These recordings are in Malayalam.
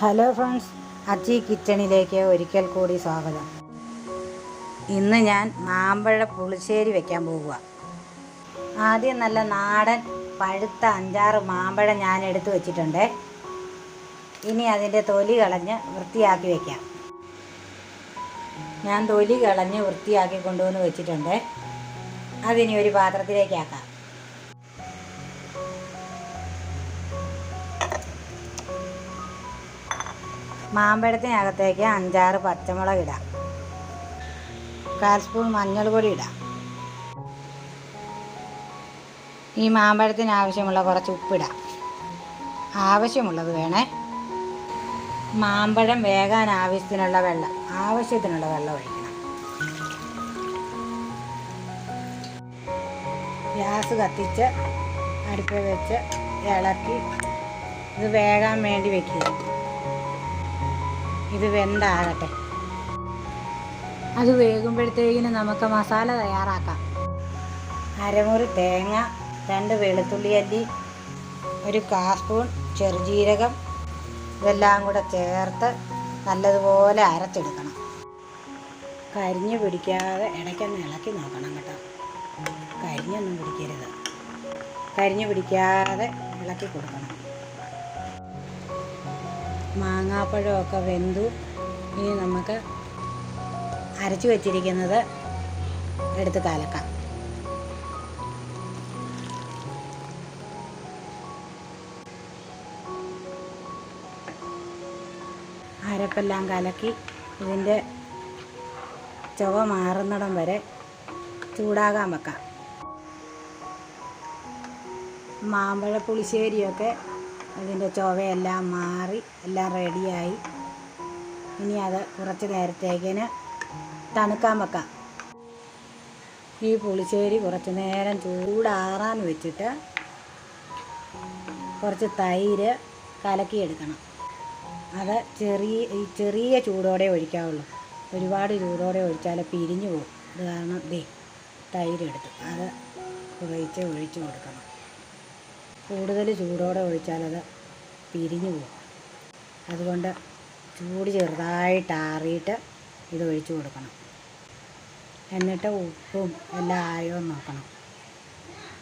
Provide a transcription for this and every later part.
ഹലോ ഫ്രണ്ട്സ്, അച്ചി കിച്ചണിലേക്ക് ഒരിക്കൽ കൂടി സ്വാഗതം. ഇന്ന് ഞാൻ മാമ്പഴ പുളിശ്ശേരി വെക്കാൻ പോവുക. ആദ്യം നല്ല നാടൻ പഴുത്ത 5-6 മാമ്പഴം ഞാൻ എടുത്ത് വെച്ചിട്ടുണ്ട്. ഇനി അതിൻ്റെ തൊലി കളഞ്ഞ് വൃത്തിയാക്കി വയ്ക്കാം. ഞാൻ തൊലി കളഞ്ഞ് വൃത്തിയാക്കി കൊണ്ടുവന്ന് വെച്ചിട്ടുണ്ട്. അതിനി ഒരു പാത്രത്തിലേക്കാക്കാം. മാമ്പഴത്തിനകത്തേക്ക് 5-6 പച്ചമുളക് ഇടാം. 1/4 സ്പൂൺ മഞ്ഞൾ പൊടി ഇടാം. ഈ മാമ്പഴത്തിന് ആവശ്യമുള്ള കുറച്ച് ഉപ്പിടാം. ആവശ്യമുള്ളത് വേണേ. മാമ്പഴം വേകാൻ ആവശ്യത്തിനുള്ള വെള്ളം ഒഴിക്കണം. ഗ്യാസ് കത്തിച്ച് അടുപ്പിൽ വെച്ച് ഇളക്കി ഇത് വേകാൻ വേണ്ടി വയ്ക്കുക. ഇത് വെന്താകട്ടെ. അത് വേകുമ്പോഴത്തേക്കിന് നമുക്ക് മസാല തയ്യാറാക്കാം. അരമുറി തേങ്ങ, 2 വെളുത്തുള്ളി അല്ലി, 1/4 സ്പൂൺ ചെറുജീരകം, ഇതെല്ലാം കൂടെ ചേർത്ത് നല്ലതുപോലെ അരച്ചെടുക്കണം. കരിഞ്ഞ് പിടിക്കാതെ ഇടയ്ക്കൊന്ന് ഇളക്കി നോക്കണം കേട്ടോ. കരിഞ്ഞൊന്നും പിടിക്കരുത്. കരിഞ്ഞ് പിടിക്കാതെ ഇളക്കി കൊടുക്കണം. മാങ്ങാപ്പഴമൊക്കെ വെന്തു. ഇനി നമുക്ക് അരച്ചു വച്ചിരിക്കുന്നത് എടുത്ത് കലക്കാം. അരപ്പെല്ലാം കലക്കി ഇതിൻ്റെ ചുവ മാറുന്നിടം വരെ ചൂടാകാൻ വെക്കാം. മാമ്പഴ പുളിശ്ശേരിയൊക്കെ അതിൻ്റെ ചുവയെല്ലാം മാറി എല്ലാം റെഡിയായി. ഇനി അത് കുറച്ച് നേരത്തേക്കിന് തണുക്കാൻ വെക്കാം. ഈ പുളിശ്ശേരി കുറച്ച് നേരം ചൂടാറാൻ വെച്ചിട്ട് കുറച്ച് തൈര് കലക്കിയെടുക്കണം. അത് ചെറിയ ചൂടോടെ ഒഴിക്കാവുള്ളൂ. ഒരുപാട് ചൂടോടെ ഒഴിച്ചാൽ പിരിഞ്ഞു പോകും. അത് കാരണം തൈരെടുത്ത് അത് കുറച്ച് ഒഴിച്ചു കൊടുക്കണം. കൂടുതൽ ചൂടോടെ ഒഴിച്ചാൽ അത് പിരിഞ്ഞു പോകും. അതുകൊണ്ട് ചൂട് ചെറുതായിട്ട് ആറിയിട്ട് ഇത് ഒഴിച്ചു കൊടുക്കണം. എന്നിട്ട് ഉപ്പും എല്ലാം ആയോ എന്ന് നോക്കണം.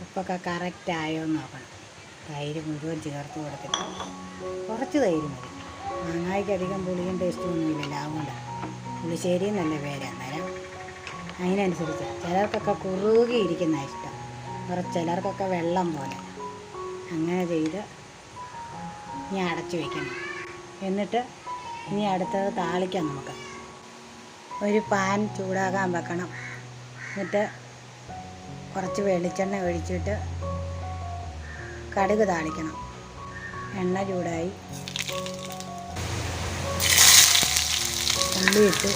ഉപ്പൊക്കെ കറക്റ്റ് ആയോ എന്ന് നോക്കണം. തൈര് മുഴുവൻ ചേർത്ത് കൊടുത്തിട്ട് കുറച്ച് തൈര് മതി. മാങ്ങായ്ക്ക് അധികം പുളിയും ടേസ്റ്റും ഒന്നുമില്ലല്ലോ. അതുകൊണ്ട് പുളിശ്ശേരി എന്നല്ല പേര്. അന്നേരം അതിനനുസരിച്ച് ചിലർക്കൊക്കെ കുറുകിയിരിക്കുന്ന ഇഷ്ടം, ചിലർക്കൊക്കെ വെള്ളം പോലെ. അങ്ങനെ ചെയ്ത് ഇനി അടച്ചു വയ്ക്കണം. എന്നിട്ട് ഇനി അടുത്തത് താളിക്കാം. നമുക്ക് ഒരു പാൻ ചൂടാകാൻ വെക്കണം. എന്നിട്ട് കുറച്ച് വെളിച്ചെണ്ണ ഒഴിച്ചിട്ട് കടുക് താളിക്കണം. എണ്ണ ചൂടായി ഉള്ളിയിട്ട്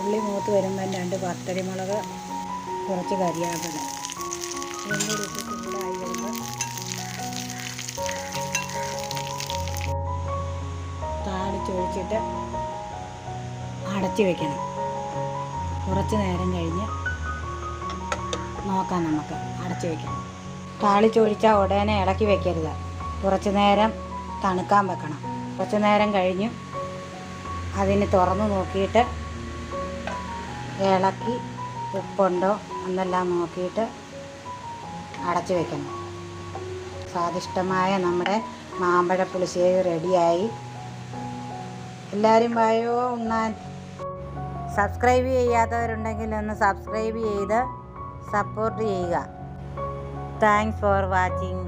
ഉള്ളി മൂത്ത് വരുമ്പം 2 പത്തരിമുളക്, കുറച്ച് കരിയാപ്പില ഇതും കൂടി ഇട്ട് ചൂടായി വരുമ്പോൾ താളിച്ചൊഴിച്ചിട്ട് അടച്ചു വയ്ക്കണം. കുറച്ച് നേരം കഴിഞ്ഞ് നോക്കാം. നമുക്ക് അടച്ചു വയ്ക്കാം. താളിച്ചൊഴിച്ചാൽ ഉടനെ ഇളക്കി വയ്ക്കരുത്. കുറച്ച് നേരം തണുക്കാൻ വെക്കണം. കുറച്ച് നേരം കഴിഞ്ഞ് അതിന് തുറന്ന് നോക്കിയിട്ട് ഇളക്കി ഉപ്പുണ്ടോ എന്നെല്ലാം നോക്കിയിട്ട് അടച്ചു വയ്ക്കണം. സ്വാദിഷ്ടമായ നമ്മുടെ മാമ്പഴ പുളിശ്ശേരി റെഡിയായി. എല്ലാവരും വായോ ഉണ്ണാൻ. സബ്സ്ക്രൈബ് ചെയ്യാത്തവരുണ്ടെങ്കിൽ ഒന്ന് സബ്സ്ക്രൈബ് ചെയ്ത് സപ്പോർട്ട് ചെയ്യുക. Thanks for watching.